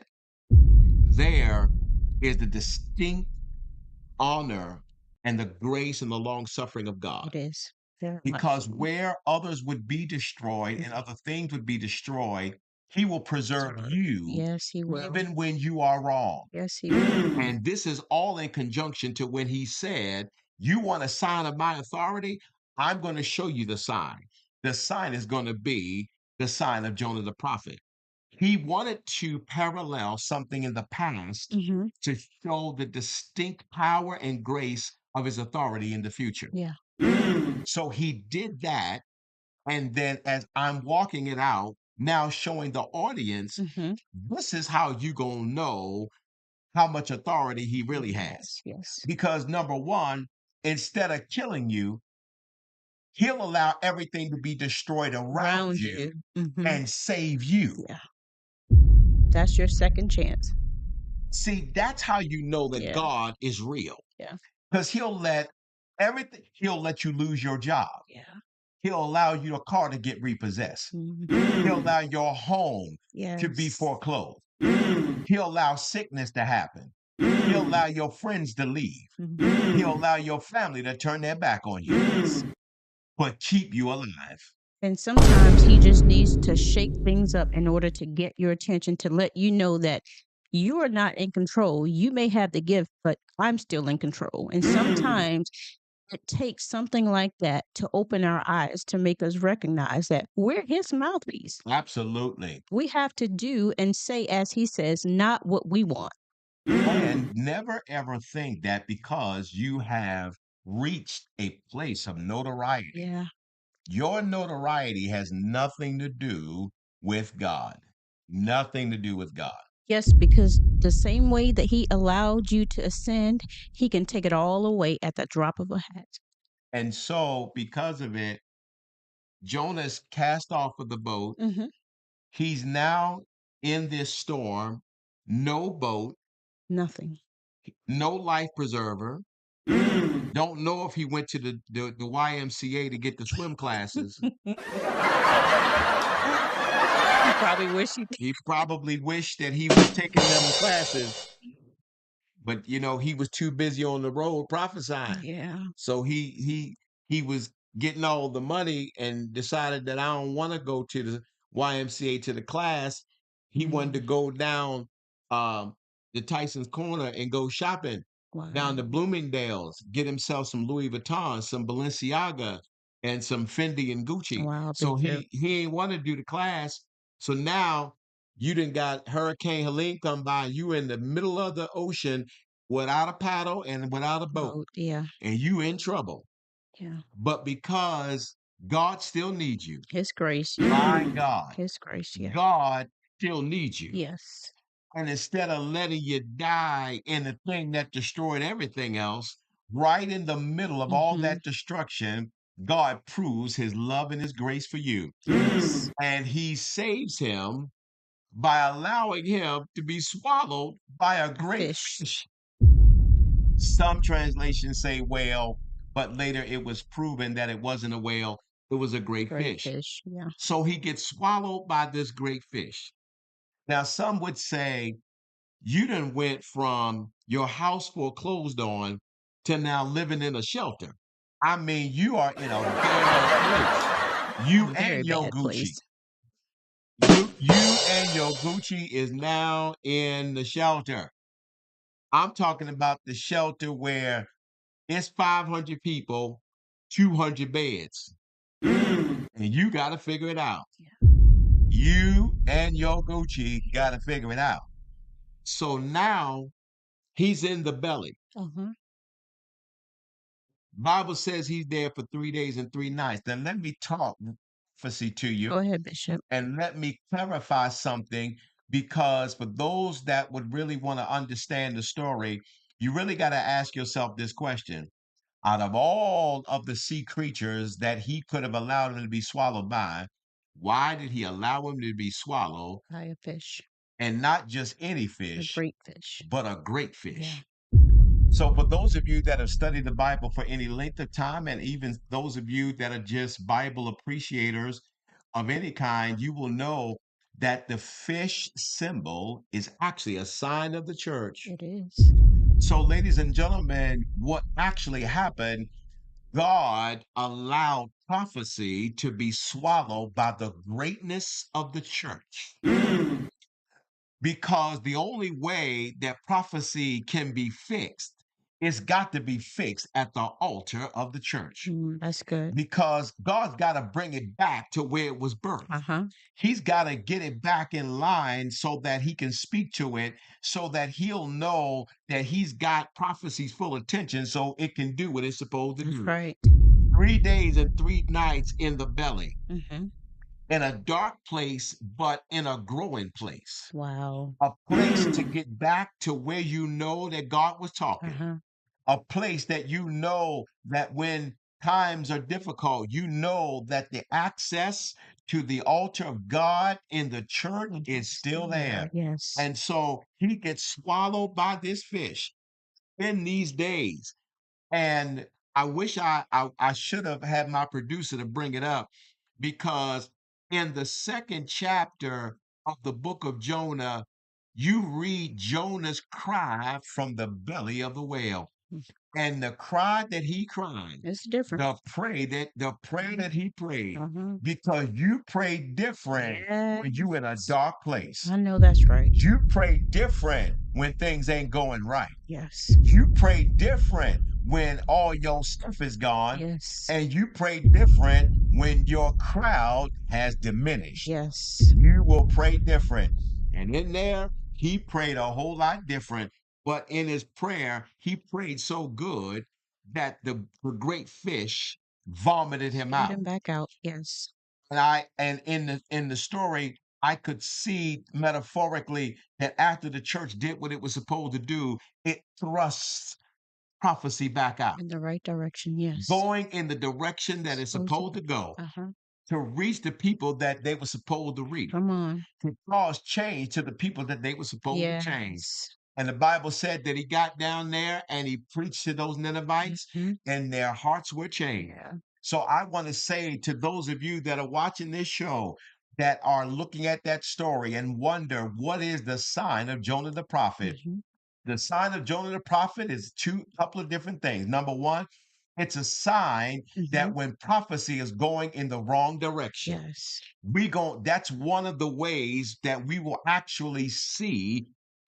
Speaker 2: There is the distinct honor and the grace and the long suffering of God.
Speaker 3: It is. Very much
Speaker 2: Because
Speaker 3: so.
Speaker 2: where others would be destroyed and other things would be destroyed, he will preserve you
Speaker 3: Yes, he will.
Speaker 2: even when you are wrong.
Speaker 3: Yes, he will.
Speaker 2: And this is all in conjunction to when he said, you want a sign of my authority? I'm going to show you the sign. The sign is going to be the sign of Jonah the prophet. He wanted to parallel something in the past
Speaker 3: Mm-hmm.
Speaker 2: to show the distinct power and grace of his authority in the future.
Speaker 3: Yeah.
Speaker 2: So he did that. And then as I'm walking it out, now showing the audience,
Speaker 3: Mm-hmm.
Speaker 2: this is how you going to know how much authority he really has.
Speaker 3: Yes. Yes.
Speaker 2: Because number one, instead of killing you, he'll allow everything to be destroyed around you
Speaker 3: Mm-hmm.
Speaker 2: and save you.
Speaker 3: Yeah. That's your second chance.
Speaker 2: See, that's how you know that
Speaker 3: Yeah.
Speaker 2: God is real.
Speaker 3: Yeah.
Speaker 2: Because he'll let you lose your job.
Speaker 3: Yeah.
Speaker 2: He'll allow your car to get repossessed.
Speaker 3: Mm-hmm.
Speaker 2: He'll allow your home to be
Speaker 3: Yes.
Speaker 2: foreclosed. He'll allow sickness to happen. He'll allow your friends to leave.
Speaker 3: Mm-hmm.
Speaker 2: He'll allow your family to turn their back on you, but keep you alive.
Speaker 3: And sometimes he just needs to shake things up in order to get your attention, to let you know that you are not in control. You may have the gift, but I'm still in control. And sometimes it takes something like that to open our eyes, to make us recognize that we're his mouthpiece.
Speaker 2: Absolutely.
Speaker 3: We have to do and say, as he says, not what we want.
Speaker 2: And never ever think that because you have reached a place of notoriety,
Speaker 3: Yeah.
Speaker 2: your notoriety has nothing to do with God. Nothing to do with God.
Speaker 3: Yes, because the same way that he allowed you to ascend, he can take it all away at the drop of a hat.
Speaker 2: And so, because of it, Jonah's cast off of the boat.
Speaker 3: Mm-hmm.
Speaker 2: He's now in this storm, no boat,
Speaker 3: Nothing.
Speaker 2: no life preserver. Don't know if he went to the YMCA to get the swim classes.
Speaker 3: He probably wish he did.
Speaker 2: He probably wished that he was taking them classes, but he was too busy on the road prophesying.
Speaker 3: Yeah.
Speaker 2: So he was getting all the money and decided that I don't want to go to the YMCA to the class. He wanted to go down the Tyson's Corner and go shopping down to
Speaker 3: Wow.
Speaker 2: Bloomingdale's, get himself some Louis Vuitton, some Balenciaga, and some Fendi and Gucci.
Speaker 3: Wow.
Speaker 2: So
Speaker 3: Big trip.
Speaker 2: he ain't want to do the class. So now you done got Hurricane Helene come by. You in the middle of the ocean without a paddle and without a boat,
Speaker 3: Yeah.
Speaker 2: and you in trouble.
Speaker 3: Yeah.
Speaker 2: But because God still needs you,
Speaker 3: His grace.
Speaker 2: my God,
Speaker 3: His grace. Yeah.
Speaker 2: God still needs you.
Speaker 3: Yes.
Speaker 2: And instead of letting you die in the thing that destroyed everything else, right in the middle of all
Speaker 3: Mm-hmm.
Speaker 2: that destruction, God proves his love and his grace for you.
Speaker 3: Yes.
Speaker 2: And he saves him by allowing him to be swallowed by a great
Speaker 3: Fish.
Speaker 2: fish. Some translations say whale, but later it was proven that it wasn't a whale, it was a great
Speaker 3: Great
Speaker 2: fish.
Speaker 3: fish. Yeah.
Speaker 2: So he gets swallowed by this great fish. Now, some would say, you done went from your house foreclosed on to now living in a shelter. I mean, you are in a bad place. You
Speaker 3: A very
Speaker 2: and your
Speaker 3: bad
Speaker 2: Gucci.
Speaker 3: place.
Speaker 2: You and your Gucci is now in the shelter. I'm talking about the shelter where it's 500 people, 200 beds, and you got to figure it out.
Speaker 3: Yeah.
Speaker 2: You and your Gucci got to figure it out. So now he's in the belly.
Speaker 3: Uh-huh.
Speaker 2: Bible says he's there for 3 days and 3 nights. Then let me talk prophecy to you
Speaker 3: Go ahead, Bishop.
Speaker 2: and let me clarify something, because for those that would really want to understand the story, you really got to ask yourself this question. Out of all of the sea creatures that he could have allowed him to be swallowed by, why did he allow him to be swallowed,
Speaker 3: By a fish.
Speaker 2: and not just any
Speaker 3: A
Speaker 2: fish,
Speaker 3: great fish.
Speaker 2: but a great
Speaker 3: Yeah.
Speaker 2: fish? So, for those of you that have studied the Bible for any length of time, and even those of you that are just Bible appreciators of any kind, you will know that the fish symbol is actually a sign of the church.
Speaker 3: It is.
Speaker 2: So, ladies and gentlemen, what actually happened, God allowed prophecy to be swallowed by the greatness of the church. Because the only way that prophecy can be fixed, it's got to be fixed at the altar of the church.
Speaker 3: That's good.
Speaker 2: Because God's got to bring it back to where it was birthed.
Speaker 3: Uh-huh.
Speaker 2: He's got to get it back in line so that he can speak to it, so that he'll know that he's got prophecy's full attention so it can do what it's supposed to
Speaker 3: That's
Speaker 2: do.
Speaker 3: right.
Speaker 2: 3 days and 3 nights in the belly,
Speaker 3: Mm-hmm.
Speaker 2: in a dark place, but in a growing place.
Speaker 3: Wow.
Speaker 2: A place to get back to where you know that God was talking.
Speaker 3: Uh-huh.
Speaker 2: A place that you know that when times are difficult, you know that the access to the altar of God in the church is still there.
Speaker 3: Yes.
Speaker 2: And so he gets swallowed by this fish in these days. And I wish I should have had my producer to bring it up, because in the second chapter of the book of Jonah, you read Jonah's cry from the belly of the whale. And the cry that he cried,
Speaker 3: It's different.
Speaker 2: the prayer that he prayed,
Speaker 3: Uh-huh.
Speaker 2: because you pray different when you in a
Speaker 3: Yes.
Speaker 2: dark place.
Speaker 3: I know that's right.
Speaker 2: You pray different when things ain't going right.
Speaker 3: Yes.
Speaker 2: You pray different when all your stuff is gone,
Speaker 3: Yes.
Speaker 2: and you pray different when your crowd has diminished.
Speaker 3: Yes.
Speaker 2: You will pray different. And in there, he prayed a whole lot different. But in his prayer, he prayed so good that the great fish vomited him
Speaker 3: Spit
Speaker 2: out.
Speaker 3: him back out. Yes.
Speaker 2: And in the story, I could see metaphorically that after the church did what it was supposed to do, it thrusts prophecy back out,
Speaker 3: In the right direction. Yes.
Speaker 2: going in the direction that it's supposed to go,
Speaker 3: Uh-huh.
Speaker 2: to reach the people that they were supposed to reach,
Speaker 3: Come on.
Speaker 2: to cause change to the people that they were supposed to change.
Speaker 3: Yes.
Speaker 2: And the Bible said that he got down there and he preached to those Ninevites,
Speaker 3: Mhm.
Speaker 2: and their hearts were changed.
Speaker 3: Yeah.
Speaker 2: So I want to say to those of you that are watching this show, that are looking at that story and wonder, what is the sign of Jonah the prophet?
Speaker 3: Mhm.
Speaker 2: The sign of Jonah the prophet is couple of different things. Number one, it's a sign that
Speaker 3: Mhm.
Speaker 2: when prophecy is going in the wrong direction,
Speaker 3: Yes.
Speaker 2: that's one of the ways that we will actually see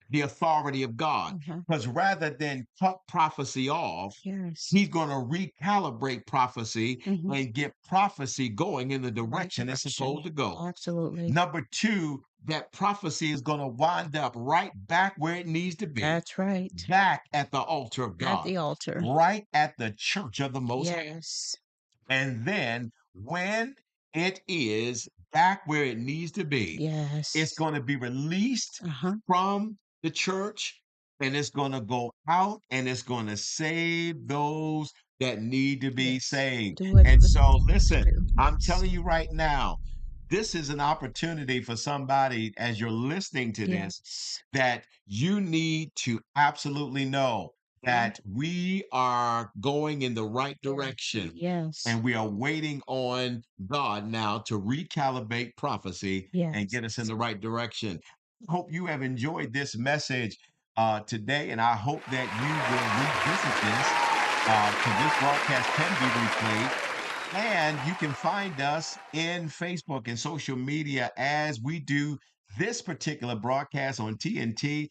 Speaker 2: the authority of God.
Speaker 3: Uh-huh.
Speaker 2: Because rather than cut prophecy off,
Speaker 3: Yes.
Speaker 2: he's going to recalibrate prophecy
Speaker 3: Mhm.
Speaker 2: and get prophecy going in the
Speaker 3: Right
Speaker 2: direction it's supposed to go.
Speaker 3: Absolutely.
Speaker 2: Number two, that prophecy is going to wind up right back where it needs to be,
Speaker 3: That's right.
Speaker 2: back at the altar of
Speaker 3: At
Speaker 2: God,
Speaker 3: the altar.
Speaker 2: right at the church of the Most High.
Speaker 3: Yes.
Speaker 2: And then when it is back where it needs to be. It's
Speaker 3: Yes.
Speaker 2: going to be released
Speaker 3: Uh-huh.
Speaker 2: from the church, and it's going to go out and it's going to save those that need to be
Speaker 3: Yes.
Speaker 2: saved.
Speaker 3: Do what it
Speaker 2: And
Speaker 3: was
Speaker 2: so,
Speaker 3: made to
Speaker 2: listen,
Speaker 3: do.
Speaker 2: I'm
Speaker 3: Yes.
Speaker 2: telling you right now, this is an opportunity for somebody as you're listening to this
Speaker 3: Yes.
Speaker 2: that you need to absolutely know that we are going in the right direction
Speaker 3: Yes.
Speaker 2: and we are waiting on God now to recalibrate prophecy and
Speaker 3: Yes.
Speaker 2: get us in the right direction. Hope you have enjoyed this message today, and I hope that you will revisit this because this broadcast can be replayed. And you can find us in Facebook and social media as we do this particular broadcast on TNT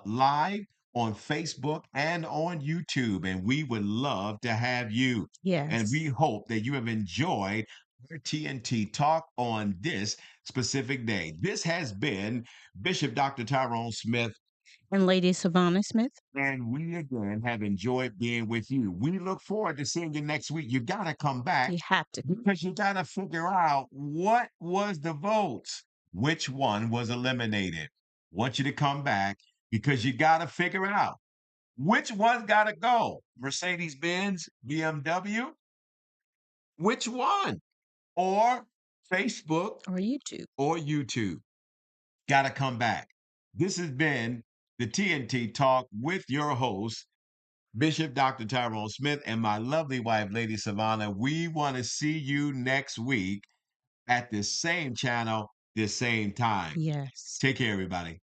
Speaker 2: live on Facebook and on YouTube. And we would love to have you. And we
Speaker 3: Yes.
Speaker 2: hope that you have enjoyed our TNT talk on this specific day. This has been Bishop Dr. Tyrone Smith,
Speaker 3: And Lady Savannah Smith,
Speaker 2: and we again have enjoyed being with you. We look forward to seeing you next week. You got to come back
Speaker 3: you have to.
Speaker 2: because you got to figure out what was the votes, which one was eliminated. Want you to come back because you got to figure out which one's got to go. Mercedes Benz, BMW, which one? Or Facebook
Speaker 3: Or YouTube.
Speaker 2: or YouTube. Got to come back. This has been the TNT Talk with your host, Bishop Dr. Tyrone Smith, and my lovely wife, Lady Savannah. We want to see you next week at this same channel, this same time.
Speaker 3: Yes.
Speaker 2: Take care, everybody.